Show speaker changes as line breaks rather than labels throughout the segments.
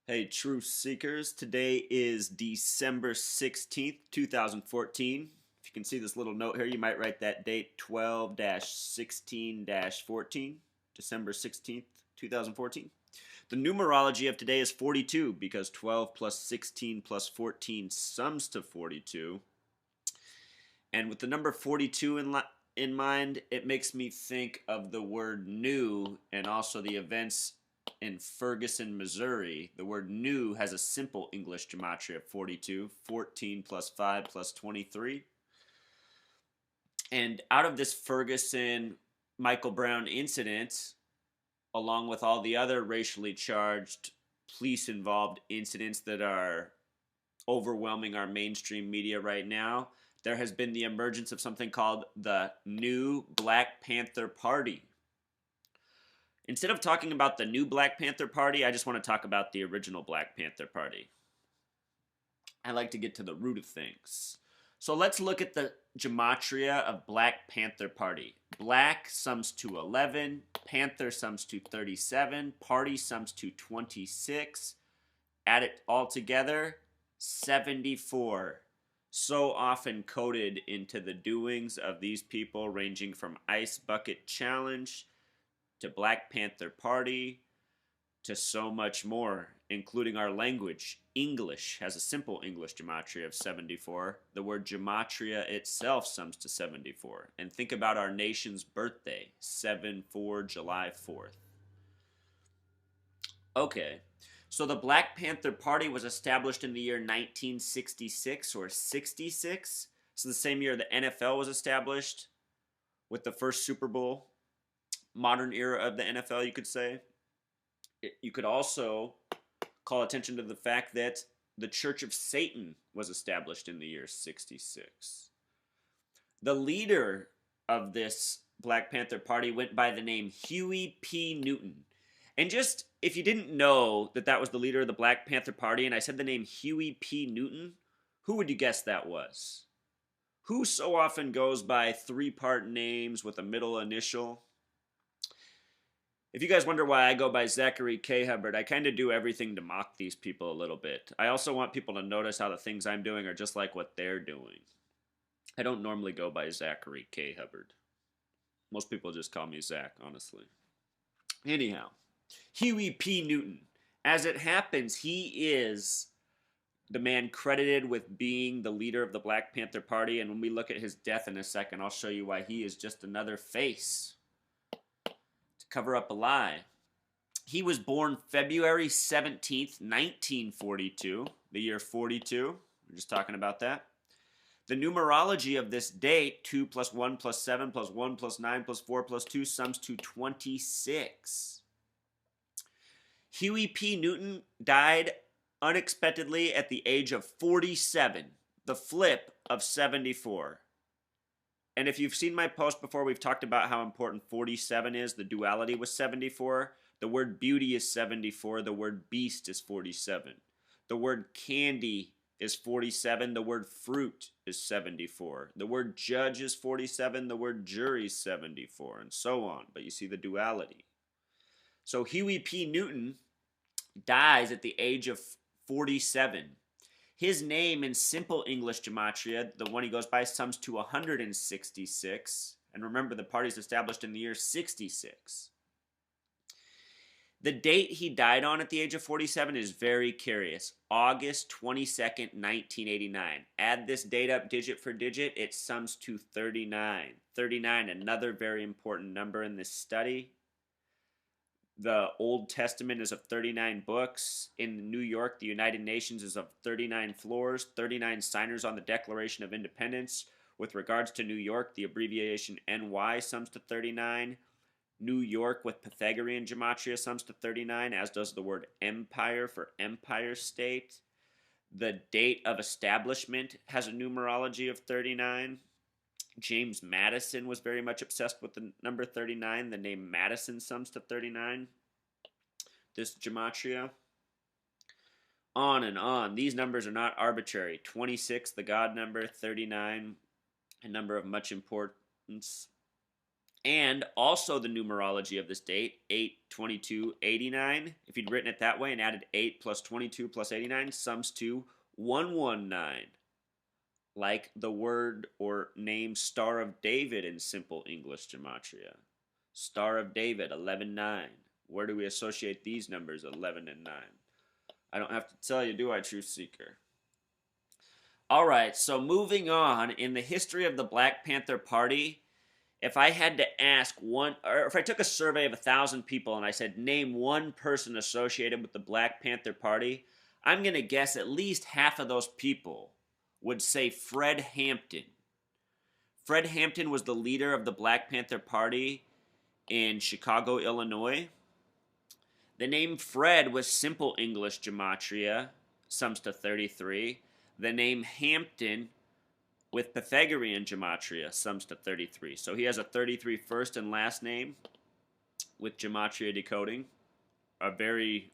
Hey, truth seekers. Today is December 16th, 2014. If you can see this little note here, you might write that date 12 16 14, December 16th, 2014. The numerology of today is 42 because 12 plus 16 plus 14 sums to 42. And with the number 42 in mind, it makes me think of the word new and also the events in Ferguson, Missouri. The word new has a simple English gematria of 42, 14 plus 5 plus 23. And out of this Ferguson Michael Brown incident, along with all the other racially charged police involved incidents that are overwhelming our mainstream media right now, there has been the emergence of something called the new Black Panther Party. Instead of talking about the new Black Panther Party, I just want to talk about the original Black Panther Party. I like to get to the root of things. So let's look at the gematria of Black Panther Party. Black sums to 11, Panther sums to 37, Party sums to 26. Add it all together, 74. So often coded into the doings of these people, ranging from Ice Bucket Challenge to Black Panther Party to so much more, including our language. English has a simple English gematria of 74. The word gematria itself sums to 74. And think about our nation's birthday, 7-4, July 4th. Okay, so the Black Panther Party was established in the year 1966 or 66. So the same year the NFL was established with the first Super Bowl, modern era of the NFL, you could say. You could also call attention to the fact that the Church of Satan was established in the year 66. The leader of this Black Panther Party went by the name Huey P. Newton. And just if you didn't know that that was the leader of the Black Panther Party and I said the name Huey P. Newton, who would you guess that was? Who so often goes by three-part names with a middle initial? If you guys wonder why I go by Zachary K. Hubbard, I kind of do everything to mock these people a little bit. I also want people to notice how the things I'm doing are just like what they're doing. I don't normally go by Zachary K. Hubbard. Most people just call me Zach, honestly. Anyhow, Huey P. Newton. As it happens, he is the man credited with being the leader of the Black Panther Party, and when we look at his death in a second, I'll show you why he is just another face to cover up a lie. He was born February 17th, 1942, the year 42. We're just talking about that. The numerology of this date, 2 plus 1 plus 7 plus 1 plus 9 plus 4 plus 2, sums to 26. Huey P. Newton died unexpectedly at the age of 47, the flip of 74. And if you've seen my post before, we've talked about how important 47 is. The duality was 74. The word beauty is 74. The word beast is 47. The word candy is 47. The word fruit is 74. The word judge is 47. The word jury is 74, and so on. But you see the duality. So Huey P. Newton dies at the age of 47. His name in simple English gematria, the one he goes by, sums to 166. And remember, the party's established in the year 66. The date he died on at the age of 47 is very curious. August 22nd, 1989. Add this date up digit for digit, it sums to 39. 39, another very important number in this study. The Old Testament is of 39 books. In New York, the United Nations is of 39 floors, 39 signers on the Declaration of Independence. With regards to New York, the abbreviation NY sums to 39. New York with Pythagorean gematria sums to 39, as does the word empire for Empire State. The date of establishment has a numerology of 39. James Madison was very much obsessed with the number 39. The name Madison sums to 39. This gematria. On and on. These numbers are not arbitrary. 26, the God number. 39, a number of much importance. And also the numerology of this date, 8/22/89. If you'd written it that way and added 8 plus 22 plus 89 sums to 119. Like the word or name Star of David in simple English gematria. Star of David, 11/9. Where do we associate these numbers, 11 and 9? I don't have to tell you, do I, Truth Seeker? All right, so moving on, in the history of the Black Panther Party, if I had to ask one, or if I took a survey of 1,000 people and I said, name one person associated with the Black Panther Party, I'm going to guess at least half of those people would say Fred Hampton. Fred Hampton was the leader of the Black Panther Party in Chicago, Illinois. The name Fred was simple English gematria, sums to 33. The name Hampton with Pythagorean gematria sums to 33. So he has a 33 first and last name with gematria decoding. A very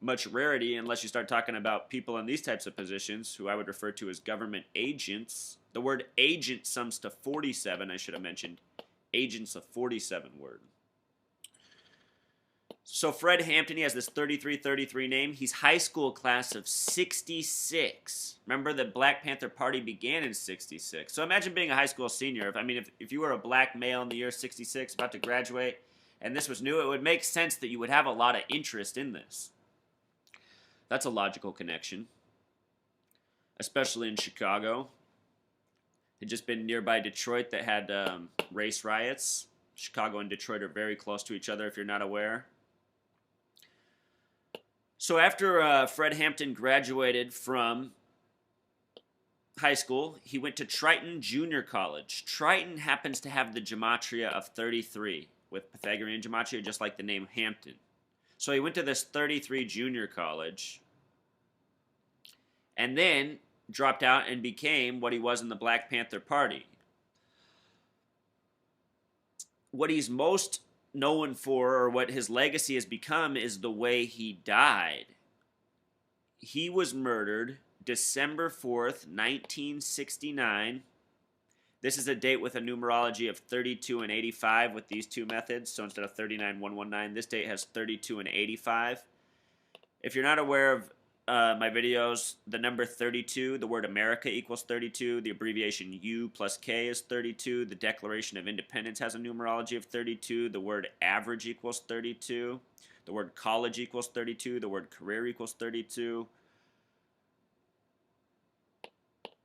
much rarity unless you start talking about people in these types of positions who I would refer to as government agents. The word agent sums to 47. I should have mentioned agent's a 47 word. So Fred Hampton, he has this 3333 name. He's high school class of 66. Remember, the Black Panther Party began in 66. So imagine being a high school senior. If you were a black male in the year 66, about to graduate, and this was new, it would make sense that you would have a lot of interest in this. That's a logical connection, especially in Chicago. Had just been nearby Detroit that had race riots. Chicago and Detroit are very close to each other if you're not aware. So after Fred Hampton graduated from high school, he went to Triton Junior College. Triton happens to have the gematria of 33 with Pythagorean gematria, just like the name Hampton. So he went to this 33 junior college and then dropped out and became what he was in the Black Panther Party. What he's most known for, or what his legacy has become, is the way he died. He was murdered December 4th, 1969. This is a date with a numerology of 32 and 85 with these two methods. So instead of 39, 119, this date has 32 and 85. If you're not aware of my videos, the number 32, the word America equals 32, the abbreviation U plus K is 32, the Declaration of Independence has a numerology of 32, the word average equals 32, the word college equals 32, the word career equals 32.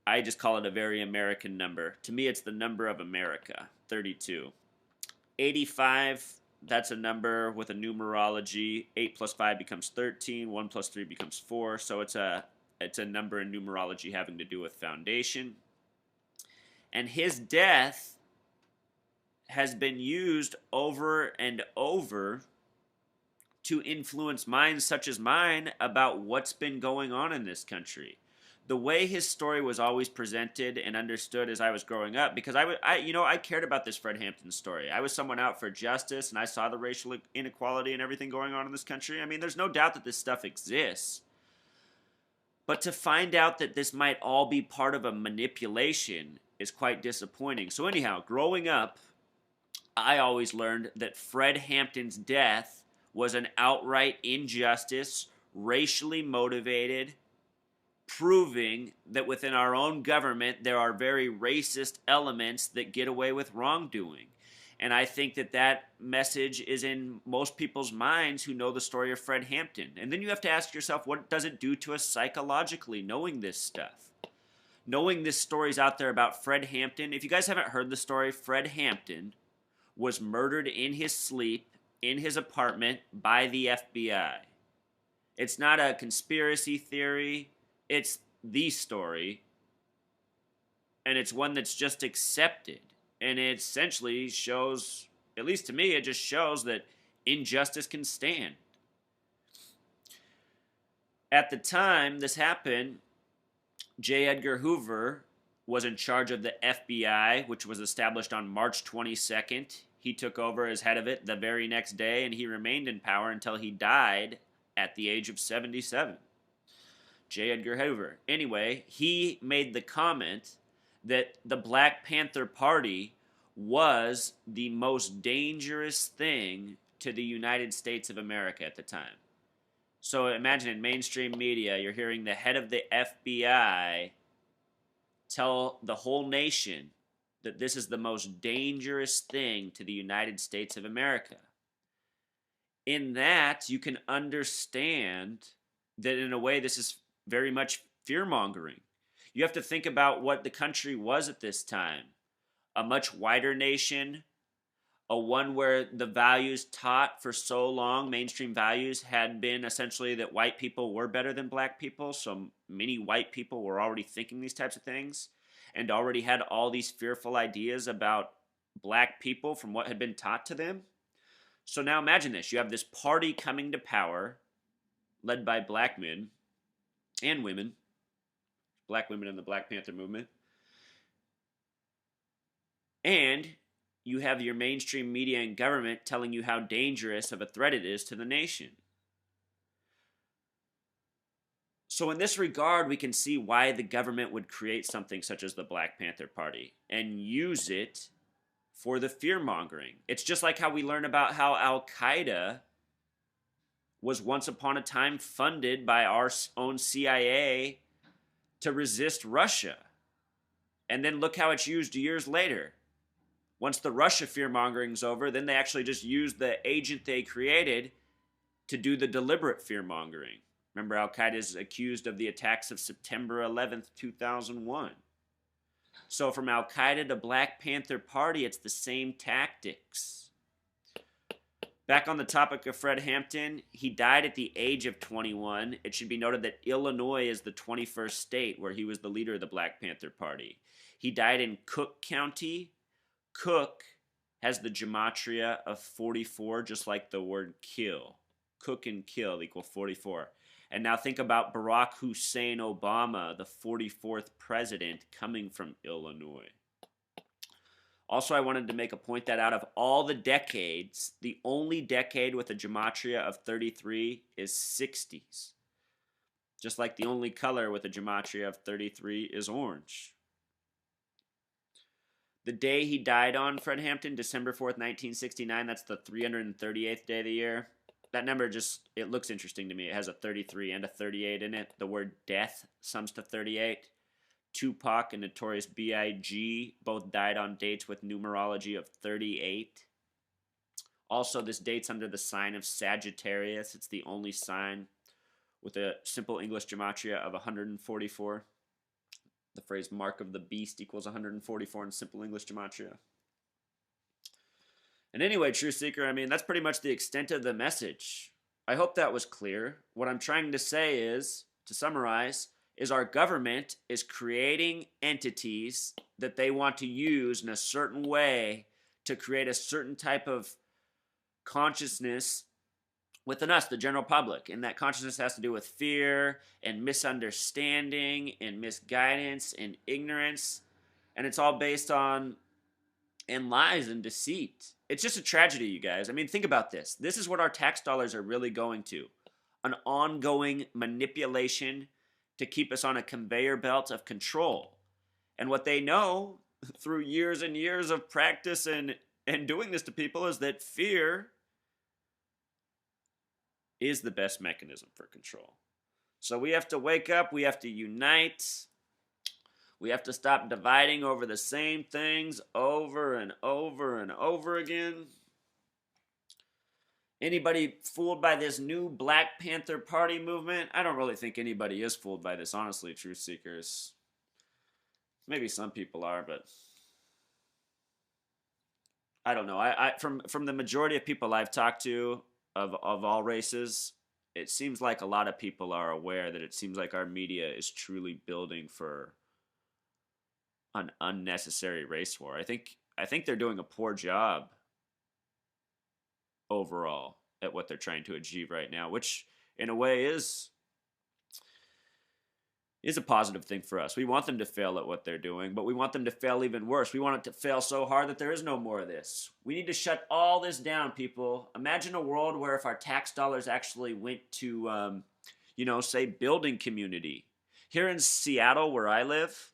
I just call it a very American number. To me, it's the number of America, 32. 85, that's a number with a numerology. 8 plus 5 becomes 13. 1 plus 3 becomes 4. So it's a number in numerology having to do with foundation. And his death has been used over and over to influence minds such as mine about what's been going on in this country. The way his story was always presented and understood as I was growing up, because I cared about this Fred Hampton story. I was someone out for justice, and I saw the racial inequality and everything going on in this country. I mean, there's no doubt that this stuff exists. But to find out that this might all be part of a manipulation is quite disappointing. So anyhow, growing up, I always learned that Fred Hampton's death was an outright injustice, racially motivated, proving that within our own government there are very racist elements that get away with wrongdoing. And I think that that message is in most people's minds who know the story of Fred Hampton. And then you have to ask yourself, what does it do to us psychologically, knowing this stuff? Knowing this story's out there about Fred Hampton. If you guys haven't heard the story, Fred Hampton was murdered in his sleep in his apartment by the FBI. It's not a conspiracy theory. It's the story, and it's one that's just accepted, and it essentially shows, at least to me, it just shows that injustice can stand. At the time this happened, J. Edgar Hoover was in charge of the FBI, which was established on March 22nd. He took over as head of it the very next day, and he remained in power until he died at the age of 77. J. Edgar Hoover. Anyway, he made the comment that the Black Panther Party was the most dangerous thing to the United States of America at the time. So imagine in mainstream media, you're hearing the head of the FBI tell the whole nation that this is the most dangerous thing to the United States of America. In that, you can understand that in a way this is very much fear mongering. You have to think about what the country was at this time: a much wider nation, a one where the values taught for so long, mainstream values, had been essentially that white people were better than black people. So many white people were already thinking these types of things and already had all these fearful ideas about black people from what had been taught to them. So now imagine this. You have this party coming to power led by black men and women, black women in the Black Panther movement. And you have your mainstream media and government telling you how dangerous of a threat it is to the nation. So in this regard, we can see why the government would create something such as the Black Panther Party and use it for the fear-mongering. It's just like how we learn about how Al-Qaeda was once upon a time funded by our own CIA to resist Russia. And then look how it's used years later. Once the Russia fear-mongering's over, then they actually just use the agent they created to do the deliberate fear-mongering. Remember, Al-Qaeda is accused of the attacks of September 11th, 2001. So from Al-Qaeda to Black Panther Party, it's the same tactics. Back on the topic of Fred Hampton, he died at the age of 21. It should be noted that Illinois is the 21st state where he was the leader of the Black Panther Party. He died in Cook County. Cook has the gematria of 44, just like the word kill. Cook and kill equal 44. And now think about Barack Hussein Obama, the 44th president, coming from Illinois. Also, I wanted to make a point that out of all the decades, the only decade with a gematria of 33 is 60s. Just like the only color with a gematria of 33 is orange. The day he died on, Fred Hampton, December 4th, 1969, that's the 338th day of the year. That number just, it looks interesting to me. It has a 33 and a 38 in it. The word death sums to 38. Tupac and Notorious B.I.G. both died on dates with numerology of 38. Also, this date's under the sign of Sagittarius. It's the only sign with a simple English gematria of 144. The phrase mark of the beast equals 144 in simple English gematria. And anyway, Truth Seeker, I mean, that's pretty much the extent of the message. I hope that was clear. What I'm trying to say is, to summarize, is our government is creating entities that they want to use in a certain way to create a certain type of consciousness within us, the general public. And that consciousness has to do with fear and misunderstanding and misguidance and ignorance. And it's all based on lies and deceit. It's just a tragedy, you guys. I mean, think about this. This is what our tax dollars are really going to. An ongoing manipulation to keep us on a conveyor belt of control. And what they know through years and years of practice and doing this to people is that fear is the best mechanism for control. So we have to wake up, we have to unite, we have to stop dividing over the same things over and over and over again. Anybody fooled by this new Black Panther Party movement? I don't really think anybody is fooled by this, honestly, Truth Seekers. Maybe some people are, but I don't know. From the majority of people I've talked to of all races, it seems like a lot of people are aware that it seems like our media is truly building for an unnecessary race war. I think they're doing a poor job overall at what they're trying to achieve right now, which in a way is a positive thing for us. We want them to fail at what they're doing, but we want them to fail even worse. We want it to fail so hard that there is no more of this. We need to shut all this down, people. Imagine a world where if our tax dollars actually went to, say, building community. Here in Seattle, where I live,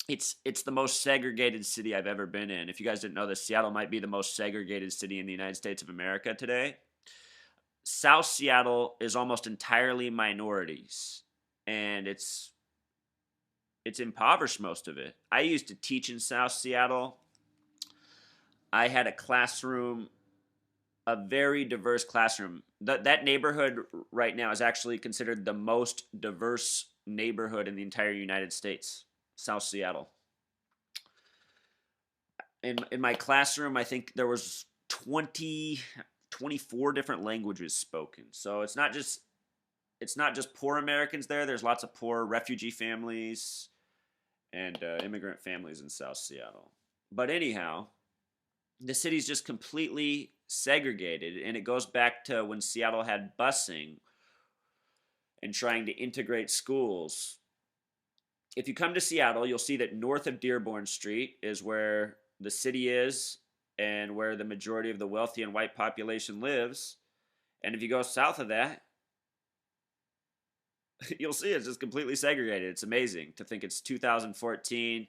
It's the most segregated city I've ever been in. If you guys didn't know this, Seattle might be the most segregated city in the United States of America today. South Seattle is almost entirely minorities, and it's impoverished, most of it. I used to teach in South Seattle. I had a classroom, a very diverse classroom. That neighborhood right now is actually considered the most diverse neighborhood in the entire United States, South Seattle. In my classroom, I think there was 24 different languages spoken. So it's not just poor Americans there. There's lots of poor refugee families and immigrant families in South Seattle. But anyhow, the city's just completely segregated, and it goes back to when Seattle had busing and trying to integrate schools. If you come to Seattle, you'll see that north of Dearborn Street is where the city is and where the majority of the wealthy and white population lives. And if you go south of that, you'll see it's just completely segregated. It's amazing to think it's 2014.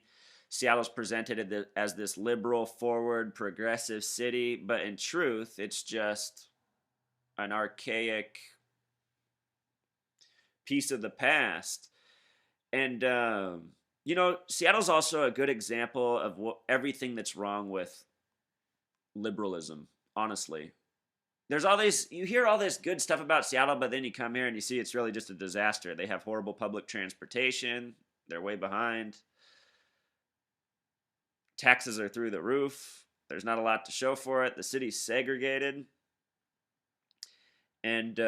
Seattle's presented as this liberal, forward, progressive city, but in truth, it's just an archaic piece of the past. And Seattle's also a good example of everything that's wrong with liberalism. Honestly, there's all these. You hear all this good stuff about Seattle, but then you come here and you see it's really just a disaster. They have horrible public transportation. They're way behind. Taxes are through the roof. There's not a lot to show for it. The city's segregated. And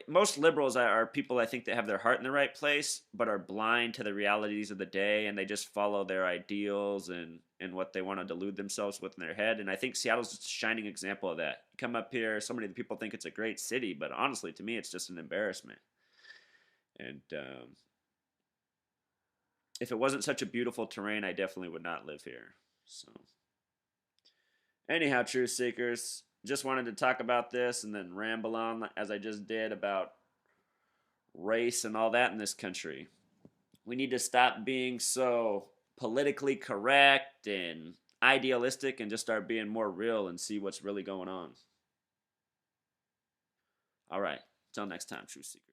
most liberals are people, I think, that have their heart in the right place, but are blind to the realities of the day, and they just follow their ideals and what they want to delude themselves with in their head. And I think Seattle's just a shining example of that. You come up here, so many people think it's a great city, but honestly, to me, it's just an embarrassment. And if it wasn't such a beautiful terrain, I definitely would not live here. So, anyhow, truth seekers, just wanted to talk about this and then ramble on as I just did about race and all that in this country. We need to stop being so politically correct and idealistic and just start being more real and see what's really going on. All right. Until next time, truth seekers.